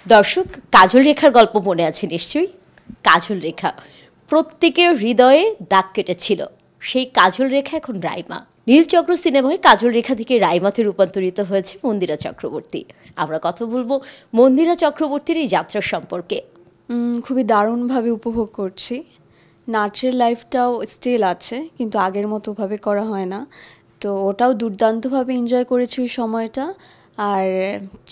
দর্শক, কাজল রেখার গল্প মনে আছে নিশ্চয়ই। কাজল রেখা প্রত্যেকের হৃদয়ে দাগ কেটেছিল। সেই কাজল রেখা এখন রাইমা। নীলচক্র সিনেমায় কাজল রেখা থেকে রাইমাতে রূপান্তরিত হয়েছে মন্দিরা চক্রবর্তী। আমরা কথা বলবো মন্দিরা চক্রবর্তীর এই যাত্রা সম্পর্কে। খুবই দারুণভাবে উপভোগ করছি। নাচের লাইফটাও স্টিল আছে, কিন্তু আগের মতোভাবে করা হয় না। তো ওটাও দুর্দান্তভাবে এনজয় করেছি ওই সময়টা। আর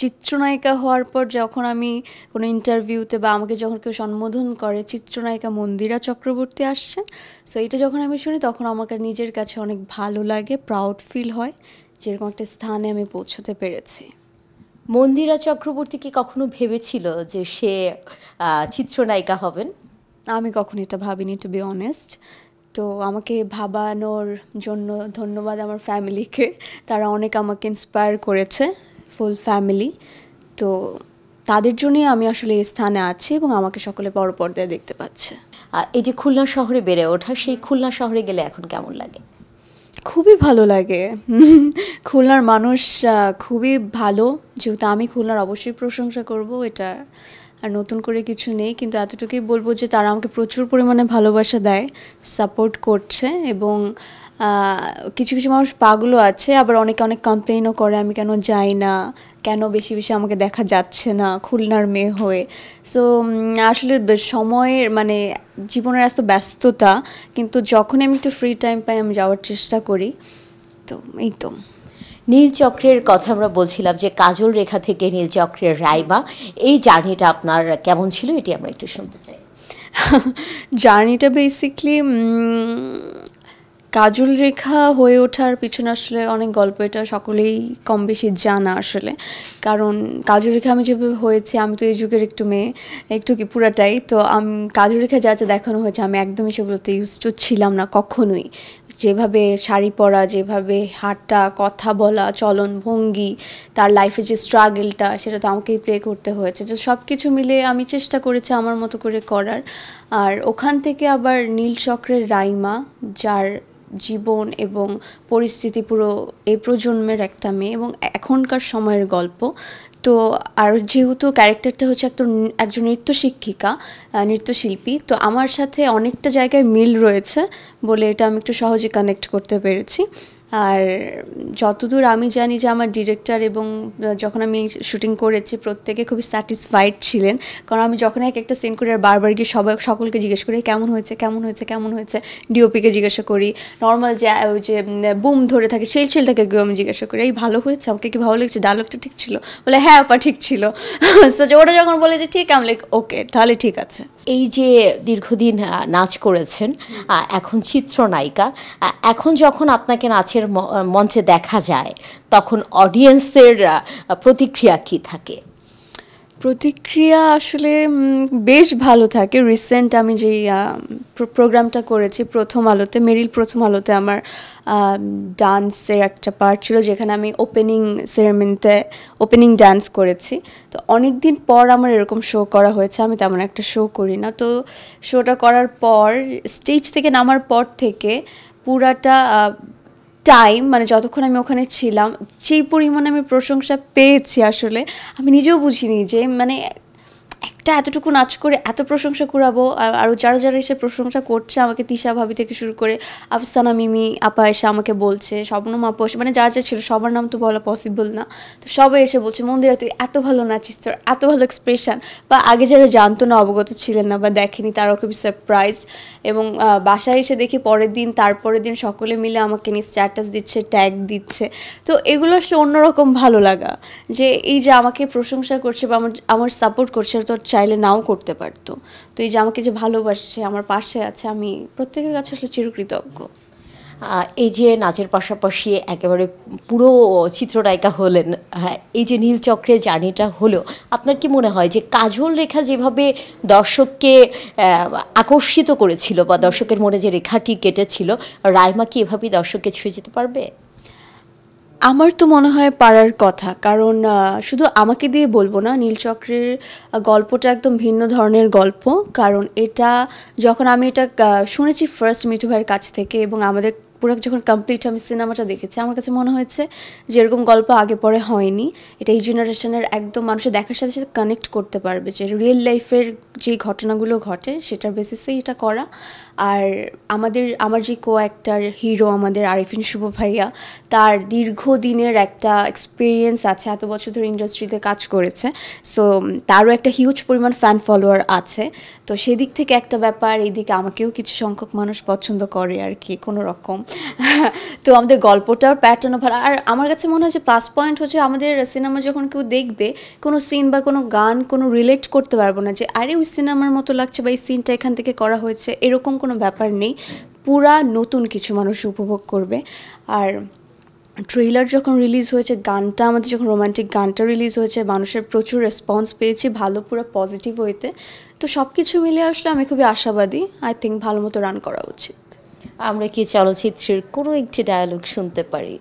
চিত্রনায়িকা হওয়ার পর যখন আমি কোনো ইন্টারভিউতে বা আমাকে যখন কেউ সম্বোধন করে চিত্রনায়িকা মন্দিরা চক্রবর্তী আসছেন, সো এটা যখন আমি শুনি তখন আমাকে নিজের কাছে অনেক ভালো লাগে, প্রাউড ফিল হয় যেরকম একটা স্থানে আমি পৌঁছতে পেরেছি। মন্দিরা চক্রবর্তী কি কখনো ভেবেছিল যে সে চিত্রনায়িকা হবেন? আমি কখনো এটা ভাবিনি, টু বি অনেস্ট। তো আমাকে ভাবানোর জন্য ধন্যবাদ আমার ফ্যামিলিকে। তারা অনেক আমাকে ইন্সপায়ার করেছে, ফুল ফ্যামিলি। তো তাদের জন্যই আমি আসলে এই স্থানে আছি এবং আমাকে সকলে বড় পর্দায় দেখতে পাচ্ছে। এই যে খুলনা শহরে বেড়ে ওঠা, সেই খুলনা শহরে গেলে এখন কেমন লাগে? খুবই ভালো লাগে। খুলনার মানুষ খুবই ভালো, যেহেতু আমি খুলনার অবশ্যই প্রশংসা করব, এটা আর নতুন করে কিছু নেই। কিন্তু এতটুকুই বলবো যে তারা আমাকে প্রচুর পরিমাণে ভালোবাসা দেয়, সাপোর্ট করছে। এবং কিছু কিছু মানুষ পাগলও আছে, আবার অনেকে অনেক কমপ্লেনও করে আমি কেন যাই না, কেন বেশি বেশি আমাকে দেখা যাচ্ছে না খুলনার মেয়ে হয়ে। সো আসলে সময়ের মানে জীবনের এত ব্যস্ততা, কিন্তু যখনই আমি একটু ফ্রি টাইম পাই আমি যাওয়ার চেষ্টা করি। তো এই তো। নীলচক্রের কথা আমরা বলছিলাম যে কাজল রেখা থেকে নীলচক্রের রাইমা, এই জার্নিটা আপনার কেমন ছিল এটি আমরা একটু শুনতে চাই। জার্নিটা বেসিকলি কাজল রেখা হয়ে ওঠার পিছনে আসলে অনেক গল্প, এটা সকলেই কম বেশি জানা আসলে। কারণ কাজল রেখা আমি যেভাবে হয়েছি, আমি তো এই যুগের একটু মেয়ে, একটু কি পুরাটাই। তো কাজল রেখা যা যা দেখানো হয়েছে আমি একদমই সেগুলোতে ইউজ টু ছিলাম না কখনোই। যেভাবে শাড়ি পরা, যেভাবে হাঁটা, কথা বলা, চলন ভঙ্গি, তার লাইফে যে স্ট্রাগলটা, সেটা তো আমাকেই প্লে করতে হয়েছে। তো সব কিছু মিলে আমি চেষ্টা করেছি আমার মতো করে করার। আর ওখান থেকে আবার নীলচক্রের রাইমা, যার জীবন এবং পরিস্থিতি পুরো এই প্রজন্মের একটা মেয়ে এবং এখনকার সময়ের গল্প। তো আর যেহেতু ক্যারেক্টারটা হচ্ছে একজন নৃত্যশিক্ষিকা, নৃত্যশিল্পী, তো আমার সাথে অনেকটা জায়গায় মিল রয়েছে বলে এটা আমি একটু সহজে কানেক্ট করতে পেরেছি। আর যতদূর আমি জানি যে আমার ডিরেক্টর এবং যখন আমি শুটিং করেছি প্রত্যেকে খুবই স্যাটিসফাইড ছিলেন। কারণ আমি যখন একটা সিন করি আর বারবার গিয়ে সকলকে জিজ্ঞেস করি কেমন হয়েছে কেমন হয়েছে কেমন হয়েছে, ডিওপিকে জিজ্ঞাসা করি, নর্মাল যে ওই যে বুম ধরে থাকে সেই ছেলেটাকে গিয়ে আমি জিজ্ঞাসা করি এই ভালো হয়েছে, আমাকে কি ভালো লেগেছে, ডায়লগটা ঠিক ছিল, বলে হ্যাঁ আপা ঠিক ছিল। সো ওটা যখন বলে যে ঠিক, আমি লাইক ওকে তাহলে ঠিক আছে। এই যে দীর্ঘদিন নাচ করেছেন, এখন চিত্রনায়িকা, এখন যখন আপনাকে নাচের মঞ্চে দেখা যায় তখন অডিয়েন্সের প্রতিক্রিয়া কী থাকে? প্রতিক্রিয়া আসলে বেশ ভালো থাকে। রিসেন্ট আমি যে প্রোগ্রামটা করেছি প্রথম আলোতে, মেরিল প্রথম আলোতে, আমার ডান্সের একটা পার্ট ছিল যেখানে আমি ওপেনিং সেরেমনিতে ওপেনিং ডান্স করেছি। তো অনেক দিন পর আমার এরকম শো করা হয়েছে, আমি তেমন একটা শো করি না। তো শোটা করার পর স্টেজ থেকে নামার পর থেকে পুরাটা টাইম মানে যতক্ষণ আমি ওখানে ছিলাম, যেই পরিমাণে আমি প্রশংসা পেয়েছি আসলে আমি নিজেও বুঝিনি যে মানে একটা এতটুকু নাচ করে এত প্রশংসা কুড়াবো। আরও যারা যারা এসে প্রশংসা করছে আমাকে, তিশা ভাবি থেকে শুরু করে আফসানা মিমি আপা এসে আমাকে বলছে, শবনম আপু মানে যা যা ছিল সবার নাম তো বলা পসিবল না। তো সবাই এসে বলছে মন্দিরা তুই এত ভালো নাচিস, তোর এত ভালো এক্সপ্রেশন। বা আগে যারা জানতো না, অবগত ছিলেন না বা দেখেনি, তারাও খুবই সারপ্রাইজ। এবং বাসায় এসে দেখি পরের দিন তারপরের দিন সকলে মিলে আমাকে নিয়ে স্ট্যাটাস দিচ্ছে, ট্যাগ দিচ্ছে। তো এগুলো আসলে অন্যরকম ভালো লাগা, যে এই যে আমাকে প্রশংসা করছে বা আমার সাপোর্ট করছে, তো চাইলে নাও করতে পারতো। তো এই যে আমাকে যে ভালোবাসছে, আমার পাশে আছে, আমি প্রত্যেকের কাছে আসলে চিরকৃতজ্ঞ। এই যে নাচের পাশাপাশি একেবারে পুরো চিত্রনায়িকা হলেন, এই যে নীলচক্রের জার্নিটা হলো, আপনার কি মনে হয় যে কাজল রেখা যেভাবে দর্শককে আকর্ষিত করেছিল বা দর্শকের মনে যে রেখাটি কেটেছিল, রাইমা কি এভাবেই দর্শককে ছুঁয়ে যেতে পারবে? আমার তো মনে হয় পারার কথা, কারণ শুধু আমাকে দিয়ে বলবো না, নীলচক্রের গল্পটা একদম ভিন্ন ধরনের গল্প। কারণ এটা যখন আমি এটা শুনেছি ফার্স্ট মিঠু ভাইয়ের কাছ থেকে এবং আমাদের পুরো যখন কমপ্লিট আমি সিনেমাটা দেখেছি, আমার কাছে মনে হয়েছে যে এরকম গল্প আগে পরে হয়নি। এটা এই জেনারেশনের একদম মানুষের দেখার সাথে সাথে কানেক্ট করতে পারবে, যে রিয়েল লাইফের যে ঘটনাগুলো ঘটে সেটার বেসিসেই এটা করা। আর আমার যে কো অ্যাক্টর হিরো আমাদের আরিফিন শুভ ভাইয়া, তার দীর্ঘদিনের একটা এক্সপিরিয়েন্স আছে, এত বছর ধরে ইন্ডাস্ট্রিতে কাজ করেছে, সো তারও একটা হিউজ পরিমাণ ফ্যান ফলোয়ার আছে। তো সেদিক থেকে একটা ব্যাপার, এইদিকে আমাকেও কিছু সংখ্যক মানুষ পছন্দ করে আর কি কোনো রকম। তো আমাদের গল্পটার প্যাটার্নও ভালো। আর আমার কাছে মনে হয় যে প্লাস পয়েন্ট হচ্ছে আমাদের সিনেমা যখন কেউ দেখবে, কোনো সিন বা কোনো গান কোনো রিলেট করতে পারবো না যে আরে ওই সিনেমার মতো লাগছে বা এই সিনটা এখান থেকে করা হয়েছে, এরকম কোনো ব্যাপার নেই। পুরা নতুন কিছু মানুষ উপভোগ করবে। আর ট্রেলার যখন রিলিজ হয়েছে, গানটা আমাদের যখন রোমান্টিক গানটা রিলিজ হয়েছে, মানুষের প্রচুর রেসপন্স পেয়েছি ভালো, পুরো পজিটিভ হইতে। তো সব কিছু মিলে আসলে আমি খুবই আশাবাদী। আই থিঙ্ক ভালো মতো রান করা উচিত। আমরা কি চলচ্চিত্রের কোনো একটি ডায়ালগ শুনতে পারি?